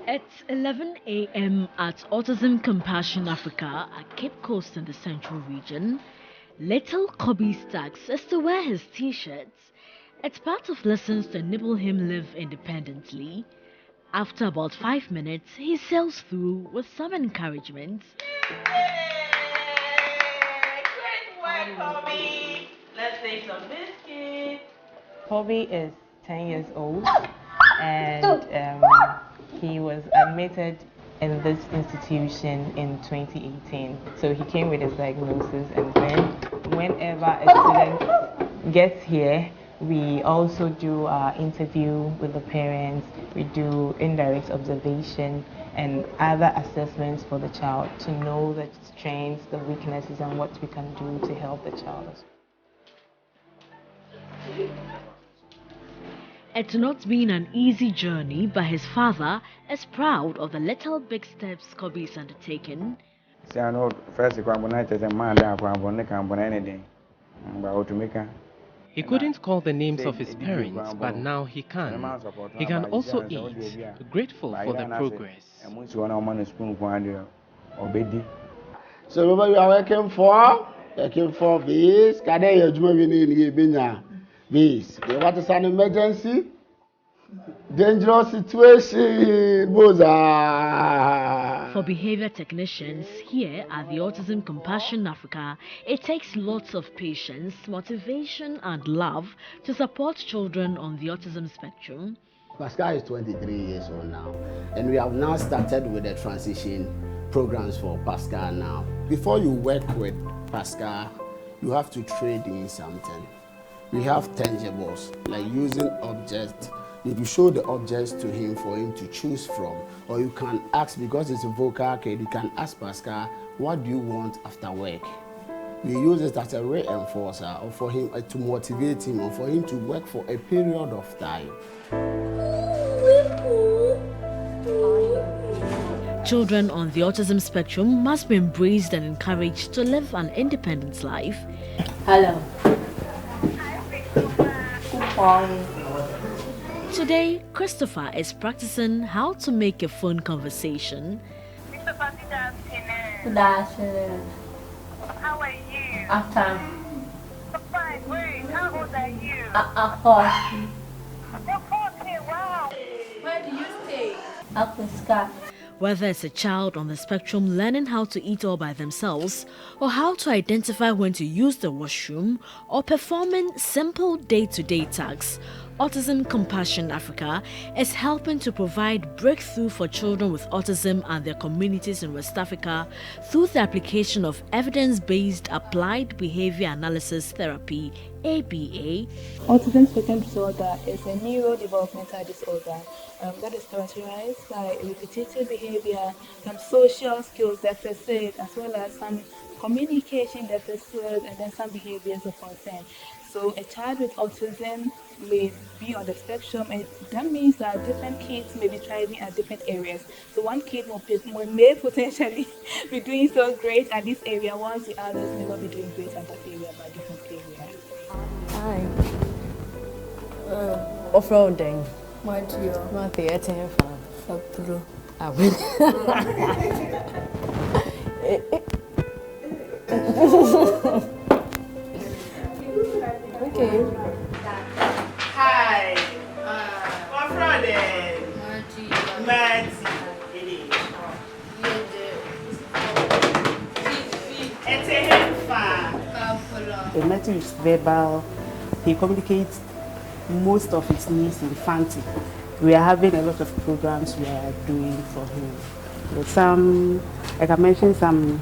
It's 11 a.m. at Autism Compassion Africa at Cape Coast in the Central Region. Little Kobe Stacks is to wear his t-shirts. It's part of lessons to enable him live independently. After about 5 minutes, he sails through with some encouragement. Great work, Kobe. Let's take some biscuits. Kobe is 10 years old and he was admitted in this institution in 2018. So he came with his diagnosis, and then whenever a student gets here, we also do our interview with the parents, we do indirect observation and other assessments for the child to know the strengths, the weaknesses, and what we can do to help the child. It's not been an easy journey, but his father is proud of the little big steps Kobe is undertaking. He couldn't call the names of his parents, but now he can. He can also eat, grateful for the progress. So remember you are working for this. This. What is an emergency? Dangerous situation. For behavior technicians here at the Autism Compassion Africa, it takes lots of patience, motivation and love to support children on the autism spectrum. Pascal is 23 years old now, and we have now started with the transition programs for Pascal now. Before you work with Pascal, you have to trade in something. We have tangibles, like using objects. If you show the objects to him for him to choose from, or you can ask, because it's a vocal kid, you can ask Pascal, what do you want after work? We use it as a reinforcer, or for him to motivate him, or for him to work for a period of time. Children on the autism spectrum must be embraced and encouraged to live an independent life. Hello. Today, Christopher is practicing how to make a phone conversation. Good afternoon. How are you? I'm fine. Fine, great. How old are you? I'm 40. You're 40, wow. Where do you stay? Up in Scott. Whether it's a child on the spectrum learning how to eat all by themselves, or how to identify when to use the washroom, or performing simple day-to-day tasks, Autism Compassion Africa is helping to provide breakthrough for children with autism and their communities in West Africa through the application of evidence-based applied behavior analysis therapy, ABA. Autism spectrum disorder is a neurodevelopmental disorder that is characterized by repetitive behavior, some social skills deficit, as well as some communication deficit, and then some behaviors of concern. So a child with autism may be on the spectrum, and that means that different kids may be thriving at different areas. So one kid may potentially be doing so great at this area, whilst the others may not be doing great at that area, but different areas. Hi. Off-roading. What do you? Nothing. It's a Blue. Okay. Hi. What's wrong then? Marty. It's a helper. The method is verbal. He communicates most of his needs in Fanti. We are having a lot of programs we are doing for him. With some, like I mentioned, some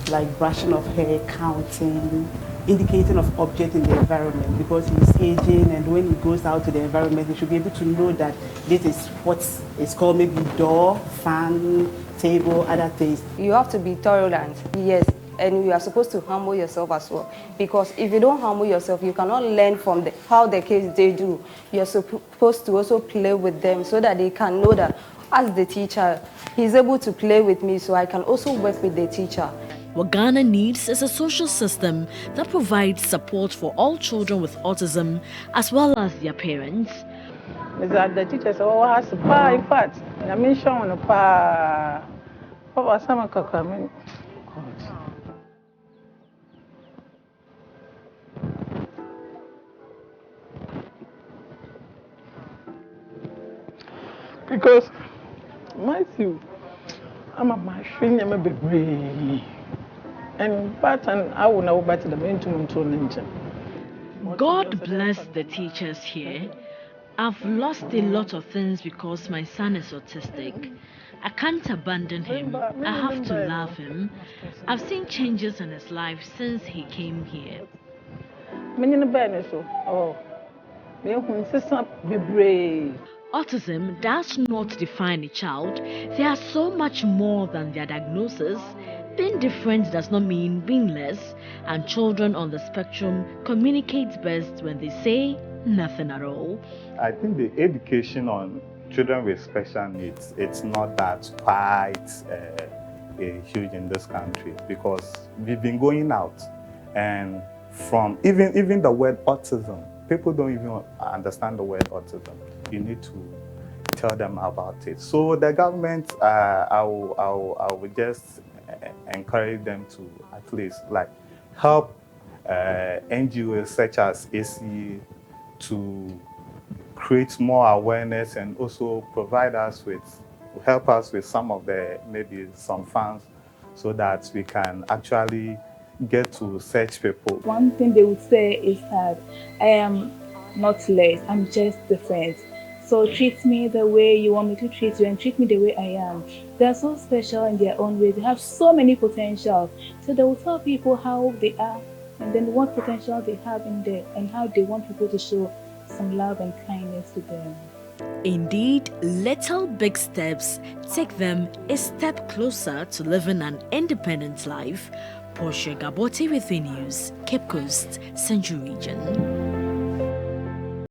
like brushing of hair, counting, indicating of objects in the environment, because he's aging, and when he goes out to the environment, he should be able to know that this is what is called maybe door, fan, table, other things. You have to be tolerant, yes, and you are supposed to humble yourself as well, because if you don't humble yourself, you cannot learn from how the kids they do. You're supposed to also play with them so that they can know that as the teacher, he's able to play with me, so I can also work with the teacher. What Ghana needs is a social system that provides support for all children with autism as well as their parents. The teacher said, oh, has a pie, in fact. And I mentioned on a pie. What was some God. Because, Matthew, I'm a machine, I'm a baby. And but I will know better the main to God bless the teachers here. I've lost a lot of things because my son is autistic. I can't abandon him. I have to love him. I've seen changes in his life since he came here. Autism does not define a child. They are so much more than their diagnosis. Being different does not mean being less, and children on the spectrum communicate best when they say nothing at all. I think the education on children with special needs, it's not that quite huge in this country, because we've been going out, and from even the word autism, people don't even understand the word autism. You need to tell them about it. So the government, I will just encourage them to at least like help NGOs such as ACE to create more awareness, and also help us with some of maybe some funds, so that we can actually get to such people. One thing they would say is that I am not less, I'm just different. So treat me the way you want me to treat you, and treat me the way I am. They are so special in their own way. They have so many potential. So they will tell people how they are, and then what potential they have in there, and how they want people to show some love and kindness to them. Indeed, little big steps take them a step closer to living an independent life. Portia Gabor, TV3 News, Cape Coast, Central Region.